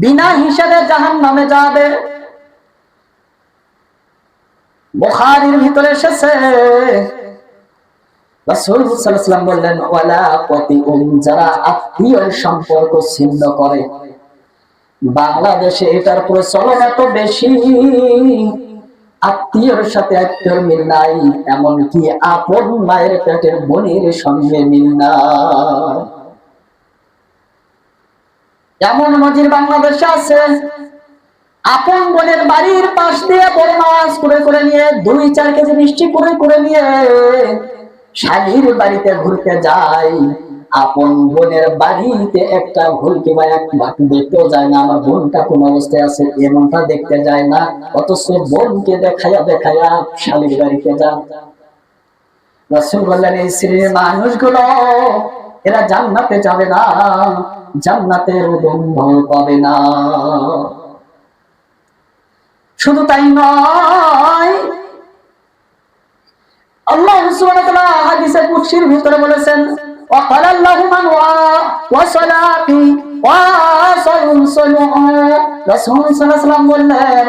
বিনা হিসাবে জাহান্নামে যাবে। বুখারীর ভিতরে এসেছে রাসূল সাল্লাল্লাহু আলাইহি ওয়াসাল্লাম বললেন, ওয়ালা কতিউন, যারা আত্মীয় সম্পর্ক ছিন্ন করে। বাংলাদেশে এটার প্রচলন এত বেশি, আত্মীয়র সাথে আত্মীয়র মিল নাই, এমনকি আপন মায়ের পেটের বোনের সঙ্গে মিল নাই। এমন নজির বাংলাদেশে আছে, আপন বোনের বাড়ির পাশ দিয়ে বড় মাছ করে নিয়ে 2-4 কেজি মিষ্টি করে নিয়ে শালীর বাড়িতে ঘুরতে যায়। আপন বোনের বাড়িতে একটা ঘুরতে বা এক বাটি দেখতেও যায় না, আমার বোনটা কোন অবস্থায় আছে এমনটা দেখতে যায় না, অথচ বোনকে দেখায়া শালীর বাড়িতে যান। রাসূল বললেন, এই শ্রেণীর মানুষগুলো এরা জান্নাতে যাবে না, জান্নাতের গন্ধ পাবে না। শুধু তাই নয়, আল্লাহ সুবহানাহু ওয়া তাআলা হাদিসে কুদসির ভিতরে বলেছেন, وقال الله من وصلاتي وصلوا। রাসূল সাল্লাল্লাহু আলাইহি ওয়াসাল্লাম বললেন,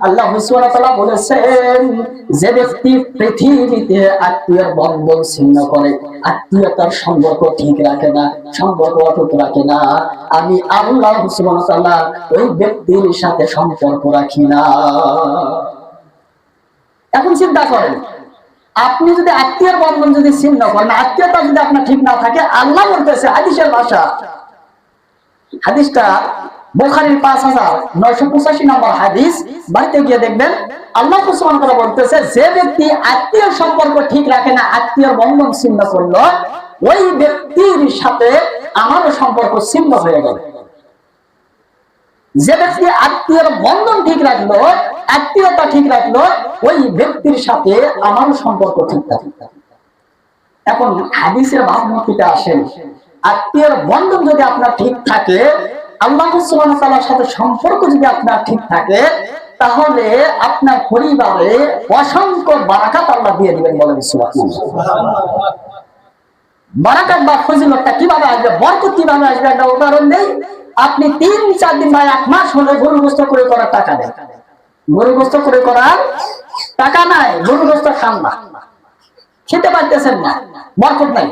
আল্লাহ সুবহানাহু ওয়া তাআলা বলেছেন, যে ব্যক্তি পৃথিবীতে আত্মীয়র বন্ধন ছিন্ন করে, আত্মীয়তার সম্পর্ক ঠিক রাখে না, সম্পর্ক অটুট রাখে না, আমি আল্লাহ সুবহানাহু ওয়া তাআলা ওই ব্যক্তির সাথে সম্পর্ক রাখি না। এখন চিন্তা করেন, আপনি যদি আত্মীয়র বন্ধন যদি ছিন্ন করেন, আত্মীয়তা যদি আপনার ঠিক না থাকে, আল্লাহ বলতেছে, হাদিসের ভাষা, হাদিসটা বুখারীর 5985 নম্বর হাদিস, বাড়িতে গিয়ে দেখবেন আল্লাহ সুবহানাহু ওয়া তাআলা বলতেছে, যে ব্যক্তি আত্মীয় সম্পর্ক ঠিক রাখে না, আত্মীয়র বন্ধন ছিন্ন করলো, ওই ব্যক্তির সাথে আমারও সম্পর্ক ছিন্ন হয়ে গেল। যে ব্যক্তি আত্মীয়র বন্ধন ঠিক রাখলো, আত্মীয়তা ঠিক রাখলো, ওই ব্যক্তির সাথে আমারও সম্পর্ক ঠিক থাকবে। এখন হাদিসের ভাবমূর্তিটা আসেন, আত্মীয়র বন্ধন যদি আপনার ঠিক থাকে, আল্লাহ সুবহানাহু ওয়া তাআলার সাথে সম্পর্ক যদি আপনার ঠিক থাকে, তাহলে আপনার পরিবারে অসংখ্য বারাকাত আল্লাহ দিয়ে দিবেন। বলেন সুবহানাল্লাহ। বারাকাত বা ফজিলতটা কিভাবে আসবে, বরকত কিভাবে আসবে, একটা উদাহরণ দেই। আপনি 3-4 দিন বা 1 মাস হলে গরু গোশত করে করার টাকা নেই, গরু গোশত করে করার টাকা নাই, গরু গোশত খান না, খেতে পারতেছেন না, বরকত নাই।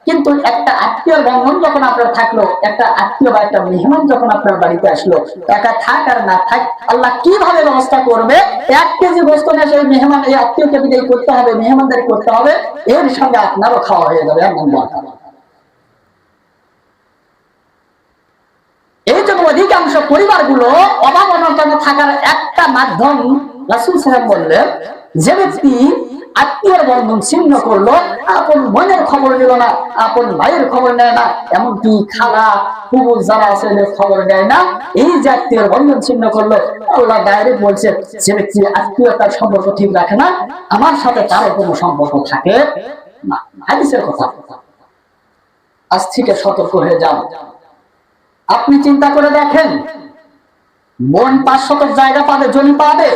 কিন্তু একটা আত্মীয়র বন্ধন যখন আপনার থাকলো, একটা আত্মীয় বা একটা মেহমান যখন আপনার বাড়িতে আসলো, টাকা থাক আর না থাক, আল্লাহ কিভাবে ব্যবস্থা করবে, 1 কেজি গোশত নিয়ে সেই মেহমান, এই আত্মীয়কে বিদায় করতে হবে, মেহমানদারি করতে হবে, এর সঙ্গে আপনারও খাওয়া হয়ে যাবে। এমন এই জন্য অধিকাংশ পরিবারগুলো অভাব অনটনে থাকার একটা মাধ্যম রাসূল সাল্লাল্লাহু আলাইহি ওয়াসাল্লাম বললেন, যে ব্যক্তি আত্মীয়র বন্ধন ছিন্ন করলো, আপন বোনের খবর নিল না, আপন ভাইয়ের খবর নেয় না, এমনকি খালা ফুফু যারা আছে খবর নেয় না, এই যে আত্মীয়র বন্ধন ছিন্ন করলো, আল্লাহ ডাইরেক্ট বলছে, যে ব্যক্তি আত্মীয়তার সম্পর্ক ঠিক রাখে না, আমার সাথে তার কোনো সম্পর্ক থাকে না। হাদিসের কথা, আজ থেকে সতর্ক হয়ে যান। আপনি চিন্তা করে দেখেন, বোন 5 শতক জায়গা পাবে, জমি পাবে,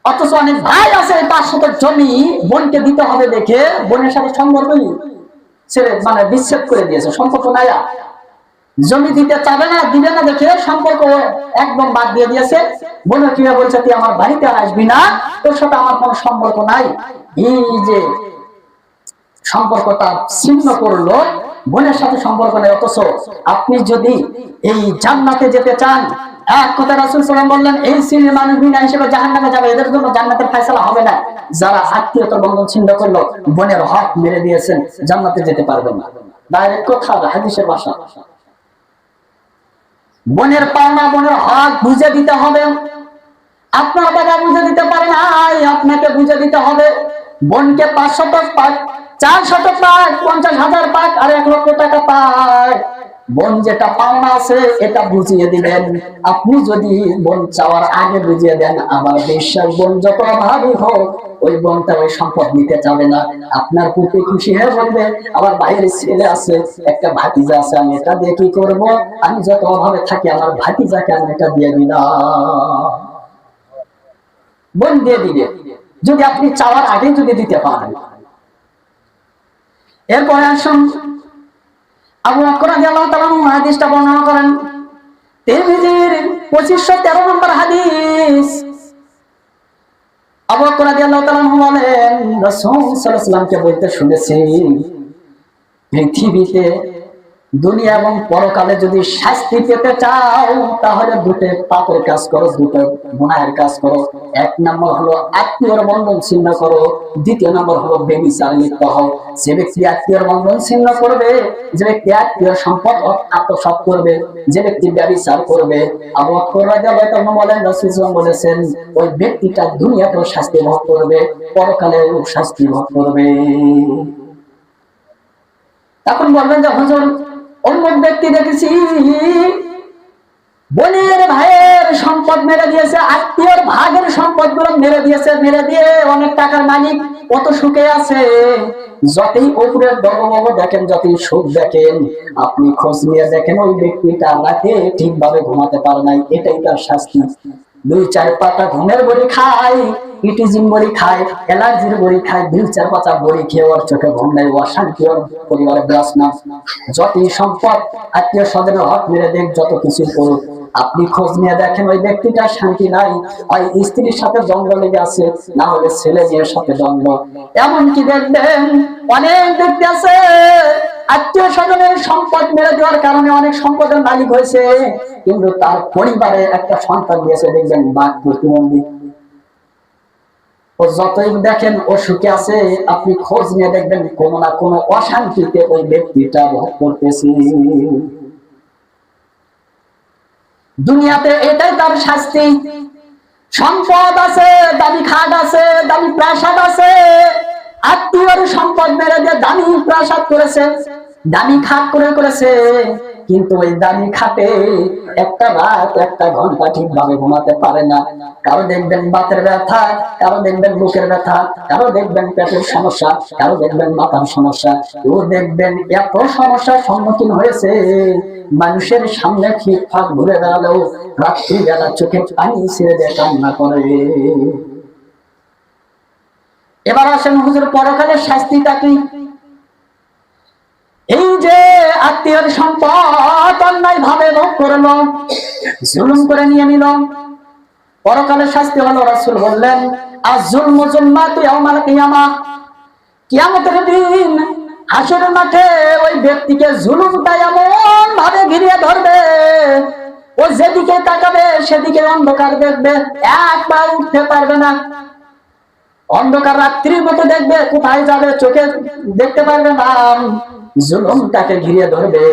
অথচ অনেক ভাই আছে 5 শতক জমি বোনকে দিতে হবে দেখে বোনের সাথে সম্পর্কই ছেড়ে বিচ্ছেদ করে দিয়েছে, সম্পর্ক নাই, জমি দিতে চাবে না, দিবে না দেখে সম্পর্ক একদম বাদ দিয়ে দিয়েছে। বোনের কিভাবে বলছে, তুই আমার বাড়িতে আসবি না, তোর সাথে আমার কোনো সম্পর্ক নাই। এই যে সম্পর্কটা ছিন্ন করলো, বোনের সাথে সম্পর্ক নেই। অথচ আপনি যদি এই জান্নাতে যেতে চান, এক কথা রাসূল সাল্লাল্লাহু আলাইহি ওয়াসাল্লাম বললেন, এই শ্রেণীর মানুষ বিনা হিসেবে জাহান্নামে যাবে, এদের জন্য জান্নাতের ফয়সালা হবে না। যারা আত্মীয়তার বন্ধন ছিন্ন করলো, বোনের হক মেরে দিয়েছেন, জান্নাতে যেতে পারবে না। ডাইরেক্ট কথা, হাদিসের ভাষা। বোনের পাওনা, বোনের হক বুঝে দিতে হবে। আপনার বাবা বুঝে দিতে পারে না, আপনাকে বুঝে দিতে হবে। বোনকে 500 পাক, 400 পাক, 50,000 পাক, আর 1 লক্ষ টাকা পাক, বোন যেটা পাওনা আছে এটা বুঝিয়ে দিবেন। আপনি যদি বোন চাওয়ার আগে বুঝিয়ে দেন, আমার বিশ্বাস বোন যত অভাবী হোক, ওই বোনটা ওই সম্পদ নিতে চাবে না, আপনার প্রতি খুশি হয়ে বলবে, আমার ভাইয়ের ছেলে আছে, একটা ভাতিজা আছে, আমি এটা দিয়ে কি করবো, আমি যত অভাবে থাকি আমার ভাতিজাকে আমি এটা দিয়ে দিলাম। বোন দিয়ে দিবে যদি আপনি চাওয়ার আগে যদি দিতে পারেন। এরপরে আসুন, আবু বকর রাদিয়াল্লাহু তাআলা হাদিসটা বর্ণনা করেন, 2513 নম্বর হাদিস। আবু বকর রাদিয়াল্লাহু তাআলা আনহু বলেন, রাসূল সাল্লাল্লাহু আলাইহি ওয়াসাল্লামকে বলতে শুনেছি, পৃথিবীতে দুনিয়া এবং পরকালে যদি শাস্তি পেতে চাও তাহলে দুটো পাপের কাজ করো, দুটো গুনাহের কাজ করো। এক নম্বর হলো আত্মীয়র বন্ধন ছিন্ন করো, দ্বিতীয় নম্বর হলো ব্যভিচারে লিপ্ত হও। যে ব্যক্তি আত্মীয়র বন্ধন ছিন্ন করবে, যে ব্যক্তি আত্মীয় সম্পদ আত্মসাৎ করবে, যে ব্যক্তি ব্যভিচার করবে, আবু বকর রাদিয়াল্লাহু তাআলা বলেন, রাসূল সাল্লাল্লাহু আলাইহি ওয়াসাল্লাম বলেছেন, ওই ব্যক্তিটা দুনিয়াতেও শাস্তি ভোগ করবে, পরকালেও শাস্তি ভোগ করবে। তখন বলবেন যে হুজুর, অন্য ব্যক্তি দেখেছি বোনের ভাইয়ের সম্পদ মেরে দিয়েছে, আত্মীয়র ভাগের সম্পদ গুলো মেরে দিয়েছে, মেরে দিয়ে অনেক টাকার মালিক, কত সুখে আছে। যতই উপরের বড় দেখেন, যতই সুখ দেখেন, আপনি খোঁজ নিয়ে দেখেন ওই ব্যক্তিটা রাতে ঠিকভাবে ঘুমাতে পারে নাই, এটাই তার শাস্তি। 2-4 পাতা ঘুমের বড়ি খায়, ইটিজিন বড়ি খায়, অ্যালার্জির বড়ি খায়, 2-4 পাতা বড়ি খেয়ে ওর চোখে ঘুম নাই, ও অশান্তি, ওর পরিবারে ব্রাস না। যতই সম্পদ আত্মীয় স্বজনের হক মেরে দেখ, যত কিছু করুক, আপনি খোঁজ নিয়ে দেখেন ওই ব্যক্তিটার শান্তি নাই। ওই স্ত্রীর সাথে দ্বন্দ্ব লেগে আছে, না হলে ছেলে মেয়ের সাথে দ্বন্দ্ব। এমনকি দেখবেন অনেক ব্যক্তি আছে আত্মীয় স্বজনের সম্পদ মেরে দেওয়ার কারণে অনেক সম্পদের মালিক হয়েছে, কিন্তু তার পরিবারে একটা সন্তান দিয়েছে, দেখবেন বাক প্রতিবন্ধী। ও যতই দেখেন ও সুখে আছে, আপনি খোঁজ নিয়ে দেখবেন কোনো না কোনো অশান্তিতে ওই ব্যক্তিটা ভোগ করতেছে। দুনিয়াতে এটাই তার শাস্তি। সম্পদ আছে, দামি খাট আছে, দামি প্রাসাদ আছে, আত্মীয়র সম্পদ মেরে দিয়ে দামি প্রাসাদ করেছে, দামি খাট করেছে, কিন্তু ওই দামি খাটে একটা রাত 1 ঘন্টা ঠিকভাবে ঘুমাতে পারে না। কারো দেখবেন বাতের ব্যথা, কারো দেখবেন বুকের ব্যথা, কারো দেখবেন পেটের সমস্যা, কারো দেখবেন মাথার সমস্যা। ও দেখবেন এত সমস্যার সম্মুখীন হয়েছে, মানুষের সামনে ঠিকঠাক ঘুরে দাঁড়ালেও রাত্রিবেলা চোখে পানি ছেড়ে দিয়ে কান্না করে। এবার আসেন হুজুর, পরকালের শাস্তিটা কি? এই যে আত্মীয়ের সম্পদ অন্যায় ভাবে ভোগ করলো, জুলুম করে নিয়ে নিল, পরকালের শাস্তি হলো, রাসূল বললেন, আয-যুলমু যুলমাতু ইয়াওমাল কিয়ামাহ, কিয়ামতের দিন হাসরের মাঠে ওই ব্যক্তিকে জুলুমটা এমন ভাবে ঘিরিয়ে ধরবে, ও যেদিকে তাকাবে সেদিকে অন্ধকার দেখবে, এক পা উঠতে পারবে না। অন্ধকার রাত্রির মতো দেখবে, কোথায় যাবে চোখে দেখতে পারবে না। জুলুমটাকে ঘিরে ধরবে।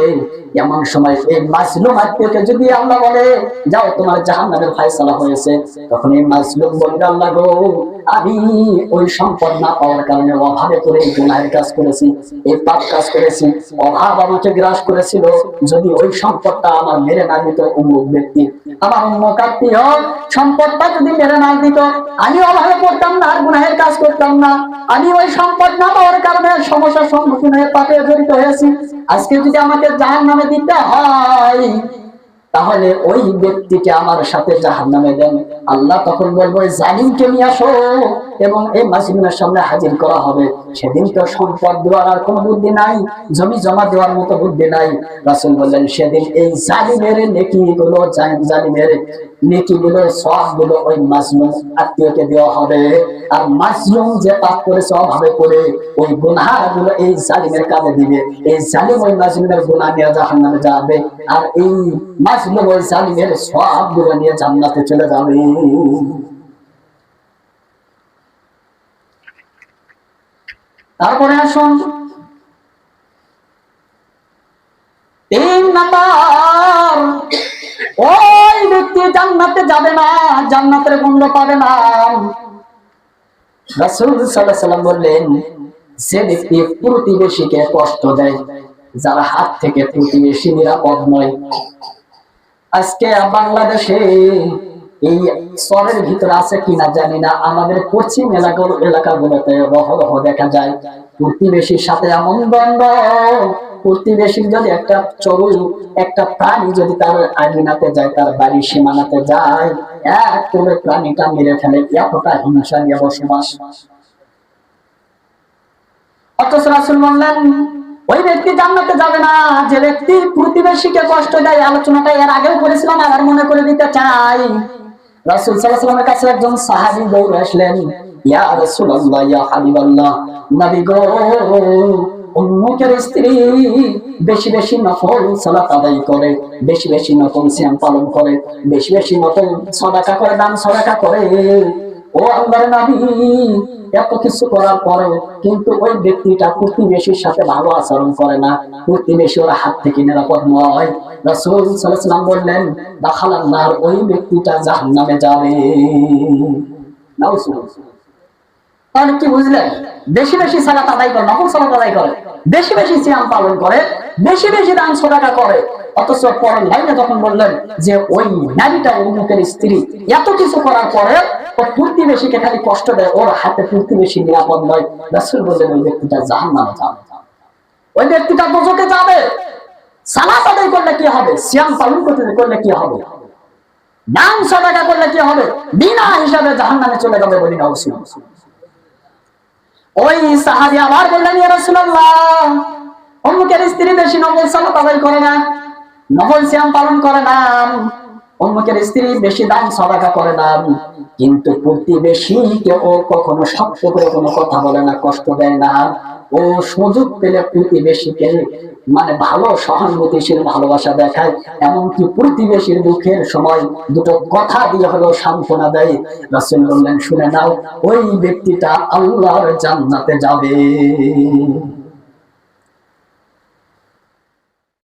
এমন সময় এই মাজলুম আত্মীয়কে যদি আল্লাহ বলে, যাও তোমার জাহান্নামের ফয়সালা হয়েছে, তখন এই মাজলুম বলবে, আল্লাহ গো, আমি ওই সম্পদ না পাওয়ার কারণে অভাবে করে এই গুনাহের কাজ করেছি, এই পাপ কাজ করেছি, অভাব আমাকে গ্রাস করেছিল, যদি ওই সম্পদটা আমার মেরে না দিত অমুক ব্যক্তি, আমার অমুক আত্মীয় সম্পদটা যদি মেরে না দিত, আমি অভাবে পড়তাম না, আর গুনাহের কাজ করতাম না। আমি ওই সম্পদ না পাওয়ার কারণে সমস্যার সম্মুখীন হয়ে পাপে জড়িত হয়েছি। আজকে যদি আমাকে জাহান্নামে দিতে হয়, তাহলে ওই ব্যক্তিকে আমার সাথে জাহান্নামে দেন। আল্লাহ তখন বলবো, জালিমকে নিয়ে আসো, এবং এই মাজলুমের সামনে হাজির করা হবে। সেদিন তো সম্পদ দেওয়ার আর কোনো বুদ্ধি নাই, জমি জমা দেওয়ার মতো বুদ্ধি নাই। রাসূল বললেন, সেদিন এই জালিমের নেকিগুলো, জালিমের নেকিগুলো, সওয়াবগুলো ওই মাজলুম আত্মীয়কে দেওয়া হবে, আর মাজলুম যে পাপ করেছে অভাবে করে, ওই গুনাহগুলো এই জালিমের কাঁধে দিবে। এই জালিম ওই মাজলুমের গুনাহ নিয়ে জাহান্নামে যাবে, আর এই মাজলুম ওই জালিমের সওয়াবগুলো নিয়ে জান্নাতে চলে যাবে। তারপরে আসুন 3 নাম্বার, ওই ব্যক্তি জান্নাতে যাবে না, জান্নাতের গন্ধ পাবে না। রাসূল সাল্লাল্লাহু আলাইহি ওয়াসাল্লাম বললেন, যে ব্যক্তি প্রতিবেশীকে কষ্ট দেয়, যার হাত থেকে প্রতিবেশী নিরাপদ নয়। আজকে বাংলাদেশে এই শহরের ভিতরে আছে কিনা জানি না, আমাদের পশ্চিম এলাকাগুলোতে রহরহ দেখা যায় প্রতিবেশীর সাথে এমন দ্বন্দ্ব। প্রতিবেশীর যদি একটা চড়ুই, একটা প্রাণী যদি তার আঙিনাতে যায়, তার বাড়ির সীমানাতে যায়, এক করে প্রাণীটা মেরে ফেলে, এতটা হিংসা নিয়ে বসবাস। অথচ রাসূল বললেন, ওই ব্যক্তি জান্নাতে যাবে না যে ব্যক্তি প্রতিবেশীকে কষ্ট দেয়। আলোচনাটা এর আগেও করেছিলাম, আবার মনে করে দিতে চাই। রাসূল সাল্লাল্লাহু আলাইহি ওয়াসাল্লামের কাছে একজন সাহাবী দৌড়ে আসলেন, ইয়া রাসূলুল্লাহ, ইয়া হাবিবাল্লাহ, নবী গো, অমুকের স্ত্রী বেশি বেশি নফল সালাত আদায় করে, বেশি বেশি নফল সিয়াম পালন করে, বেশি বেশি নফল সাদাকা করে, দান সাদাকা করে। ও আল্লাহর নবী, এত কিছু করার পরে কিন্তু ওই ব্যক্তিটা প্রতিবেশীর সাথে ভালো আচরণ করে না, প্রতিবেশী ওর হাত থেকে নিরাপদ নয়। রাসূল সাল্লাল্লাহু আলাইহি ওয়াসাল্লাম বললেন, দাখালান নার, ওই ব্যক্তিটা জাহান্নামে যাবে। নাউজুবিল্লাহ। তাহলে কি বুঝলেন? বেশি বেশি সালাত আদায় করে, নফল সালাত আদায় করে, বেশি বেশি সিয়াম পালন করে, বেশি বেশি দান সাদাকা করে, অথচ পরের লাইনে যখন বললেন যে ওই নারীটা অমুকের স্ত্রী এত কিছু করার পরে ও প্রতিবেশীকে খালি কষ্ট দেয়, ওর হাতে প্রতিবেশী নিরাপদ নয়, রাসূল বললেন ওই ব্যক্তিটা জাহান্নামে যাবে, ওই ব্যক্তিটা দোজখে যাবে। সালাত আদায় করলে কি হবে? সিয়াম পালন করলে কি হবে? দান সাদাকা করলে কি হবে? বিনা হিসাবে জাহান্নামে চলে যাবে বলি না। ওই সাহাবী আবার বললেন, ইয়া রাসূলুল্লাহ, অমুকের স্ত্রী বেশি নফল সালাত আদায় করে না, নফল সিয়াম পালন করে না, অমুকের স্ত্রী বেশি দান সাদাকা করে না, কিন্তু প্রতিবেশীকে ও কখনো শক্ত করে কোনো কথা বলে না, কষ্ট দেয় না। ও সুযোগ পেলে প্রতিবেশীকে মানে ভালো সহানুভূতিশীল ভালোবাসা দেখায়, এমনকি প্রতিবেশীর দুঃখের সময় দুটো কথা দিয়ে হলেও সান্ত্বনা দেয়। রাসূল বললেন, শুনে নাও, ওই ব্যক্তিটা আল্লাহর জান্নাতে যাবে।